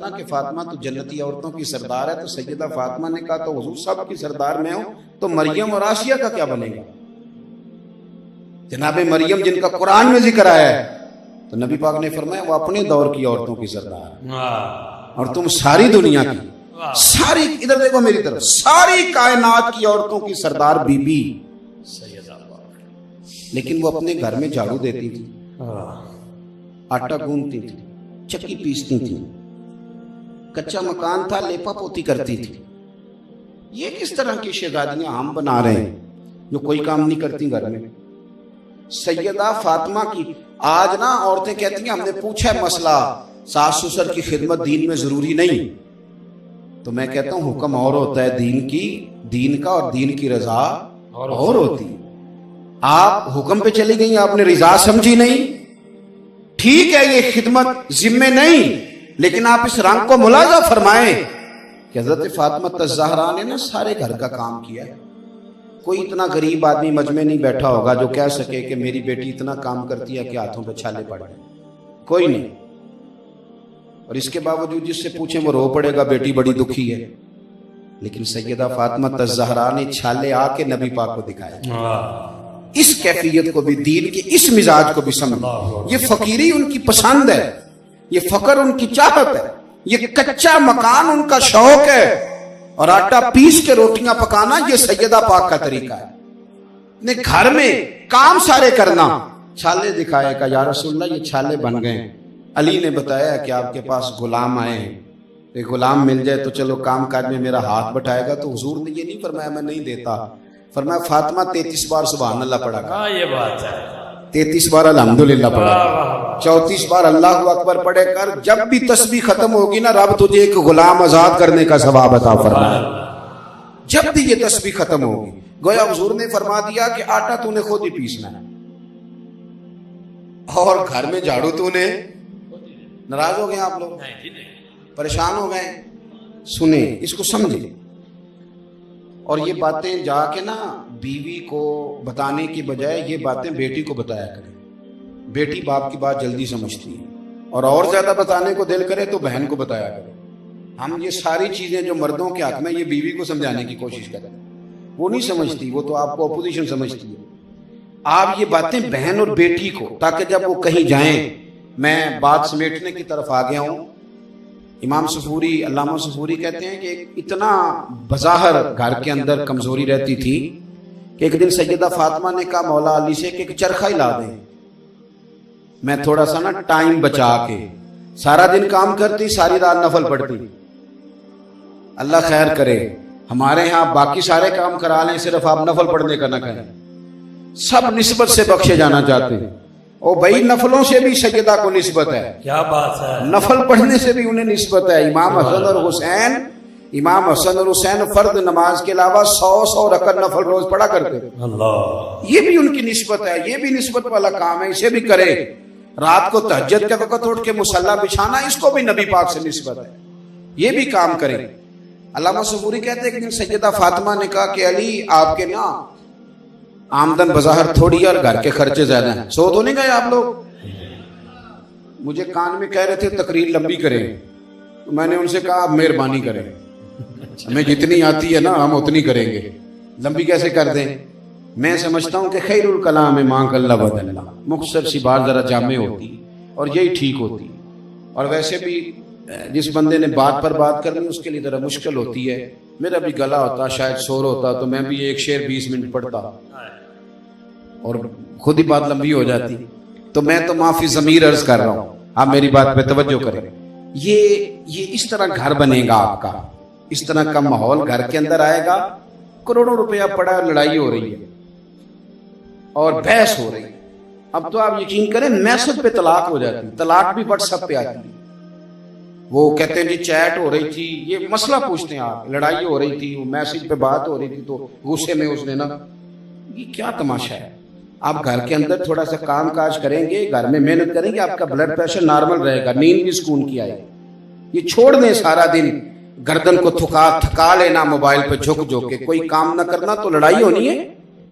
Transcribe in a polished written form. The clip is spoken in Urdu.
کہ فاطمہ تو جنتی عورتوں کی سردار ہے، تو سیدہ فاطمہ نے کہا تو حضور صاحب کی سردار میں ہوں تو مریم اور آسیہ کا کیا بنے گا؟ جناب مریم جن کا قرآن میں ذکر آیا ہے، تو نبی پاک نے فرمایا وہ اپنے دور کی عورتوں کی سردار، اور تم ساری دنیا کی، ساری، ادھر دیکھو میری طرف، ساری کائنات کی عورتوں کی سردار بی بی سیدہ پاک۔ لیکن وہ اپنے گھر میں جھاڑو دیتی تھی، آٹا گوندتی تھی، چکی پیستی تھی، کچا مکان تھا لیپا پوتی کرتی تھی۔ یہ کس طرح کی شہزادیاں ہم بنا رہے ہیں جو کوئی کام نہیں کرتی گھر میں؟ سیدہ فاطمہ کی آج نا عورتیں کہتی ہیں ہم نے پوچھا ہے مسئلہ، ساس سسر کی خدمت دین میں ضروری نہیں، تو میں کہتا ہوں حکم اور ہوتا ہے دین کا، اور دین کی رضا اور ہوتی ہے۔ آپ حکم پہ چلی گئی، آپ نے رضا سمجھی نہیں، ٹھیک ہے یہ خدمت ذمے نہیں، لیکن آپ اس رنگ کو ملاحظہ فرمائیں کہ حضرت فاطمہ الزہرا نے نا سارے گھر کا کام کیا ہے۔ کوئی اتنا غریب آدمی مجمع نہیں بیٹھا ہوگا جو کہہ سکے کہ میری بیٹی اتنا کام کرتی ہے کہ ہاتھوں پہ چھالے پڑ رہے ہیں، کوئی نہیں۔ اور اس کے باوجود جس سے پوچھیں وہ رو پڑے گا بیٹی بڑی دکھی ہے، لیکن سیدہ فاطمہ الزہرا نے چھالے آ کے نبی پاک کو دکھایا۔ اس کیفیت کو بھی، دین کے اس مزاج کو بھی سمجھ، یہ فقیری ان کی پسند ہے، یہ فقر ان کی چاہت ہے، یہ کچا مکان ان کا شوق ہے، اور آٹا پیس کے روٹیاں پکانا یہ سیدہ پاک کا طریقہ ہے۔ اپنے گھر میں کام سارے کرنا، چھالے دکھائے کہ یا رسول اللہ یہ چھالے بن گئے۔ علی نے بتایا کہ آپ کے پاس غلام آئے ہیں، ایک غلام مل جائے تو چلو کام کاج میں میرا ہاتھ بٹھائے گا، تو حضور نے یہ نہیں فرمایا میں نہیں دیتا، فرمایا فاطمہ 33 بار سبحان اللہ پڑھا کر، یہ بات ہے، 33 بار الحمدللہ پڑھا کر، 34 بار اللہ اکبر پڑھے کر، جب بھی تسبیح ختم ہوگی نا رب تجھے ایک غلام آزاد کرنے کا ثواب عطا فرمائے۔ جب بھی یہ تسبیح ختم ہوگی، گویا حضور نے فرما دیا کہ آٹا تو نے خود ہی پیسنا ہے، اور گھر میں جھاڑو تو نے۔ ناراض ہو گئے آپ لوگ، پریشان ہو گئے؟ سنیں اس کو سمجھیں، اور یہ باتیں جا کے نا بیوی کو بتانے کی بجائے یہ باتیں بیٹی کو بتایا کریں۔ بیٹی باپ کی بات جلدی سمجھتی ہے، اور زیادہ بتانے کو دل کرے تو بہن کو بتایا کرے۔ ہم یہ ساری چیزیں جو مردوں کے حق میں یہ بیوی کو سمجھانے کی کوشش کریں، وہ نہیں سمجھتی، وہ تو آپ کو اپوزیشن سمجھتی ہے۔ آپ یہ باتیں بہن اور بیٹی کو، تاکہ جب وہ کہیں جائیں، میں بات سمیٹنے کی طرف آ گیا ہوں۔ امام صفوری، علامہ صفوری کہتے ہیں کہ اتنا بظاہر گھر کے اندر کمزوری رہتی تھی کہ ایک دن سیدہ فاطمہ نے کہا مولا علی سے کہ ایک چرخہ ہی لا دیں، میں تھوڑا سا نا ٹائم بچا کے، سارا دن کام کرتی، ساری رات نفل پڑھتی۔ اللہ خیر کرے، ہمارے ہاں باقی سارے کام کرا لیں، صرف آپ نفل پڑھنے کا نہ کہیں۔ سب نسبت سے بخشے جانا چاہتے ہیں، او بھائی نفلوں سے بھی سیدہ کو نسبت ہے، کیا بات ہے، نفل پڑھنے سے بھی انہیں نسبت ہے۔ امام حسن اور حسین فرد نماز کے علاوہ 100 رکعت نفل روز پڑھا کرتے تھے، اللہ، یہ بھی ان کی نسبت ہے، یہ بھی نسبت والا کام ہے، اسے بھی کرے۔ رات کو تہجد کے وقت اٹھ کے مصلی بچھانا، اس کو بھی نبی پاک سے نسبت ہے، یہ بھی کام کرے۔ علامہ صفوری کہتے ہیں کہ سیدہ فاطمہ نے کہا کہ علی آپ کے نا آمدن بظاہر تھوڑی اور گھر کے خرچے زیادہ ہیں، سو تو نہیں گئے آپ لوگ؟ مجھے کان میں کہہ رہے تھے تقریر لمبی کریں، تو میں نے ان سے کہا آپ مہربانی کریں، ہمیں جتنی آتی ہے نا ہم اتنی کریں گے، لمبی کیسے کر دیں؟ میں سمجھتا ہوں کہ خیر الکلام ماں کلّہ بدلّہ، مختصر سی بات ذرا جامع ہوتی اور یہی ٹھیک ہوتی۔ اور ویسے بھی جس بندے نے بات پر بات کرنی اس کے لیے ذرا مشکل ہوتی ہے۔ میرا بھی گلا ہوتا، شاید شور ہوتا تو میں بھی ایک شعر 20 منٹ پڑھتا اور خود ہی بات لمبی ہو جاتی، تو میں تو معافی ضمیر عرض کر رہا ہوں، آپ میری بات پہ توجہ کریں۔ یہ اس طرح گھر بنے گا آپ کا، اس طرح کا ماحول گھر کے اندر آئے گا۔ کروڑوں روپیہ پڑا ہے، لڑائی ہو رہی ہے اور بحث ہو رہی ہے، اب تو آپ یقین کریں میسج پہ طلاق ہو جاتی ہے، طلاق بھی واٹس ایپ پہ آتی ہے۔ وہ کہتے ہیں جی چیٹ ہو رہی تھی، یہ مسئلہ پوچھتے ہیں آپ، لڑائی ہو رہی تھی، وہ میسج پہ بات ہو رہی تھی تو غصے میں اس نے نا، یہ کیا تماشا ہے؟ آپ گھر کے اندر تھوڑا سا کام کاج کریں گے، گھر میں محنت کریں گے، آپ کا بلڈ پریشر نارمل رہے گا، نیند بھی سکون کی آئے گی۔ یہ چھوڑ دیں سارا دن گردن کو تھکا لینا موبائل پہ جھک کے، کوئی کام نہ کرنا تو لڑائی ہونی ہے۔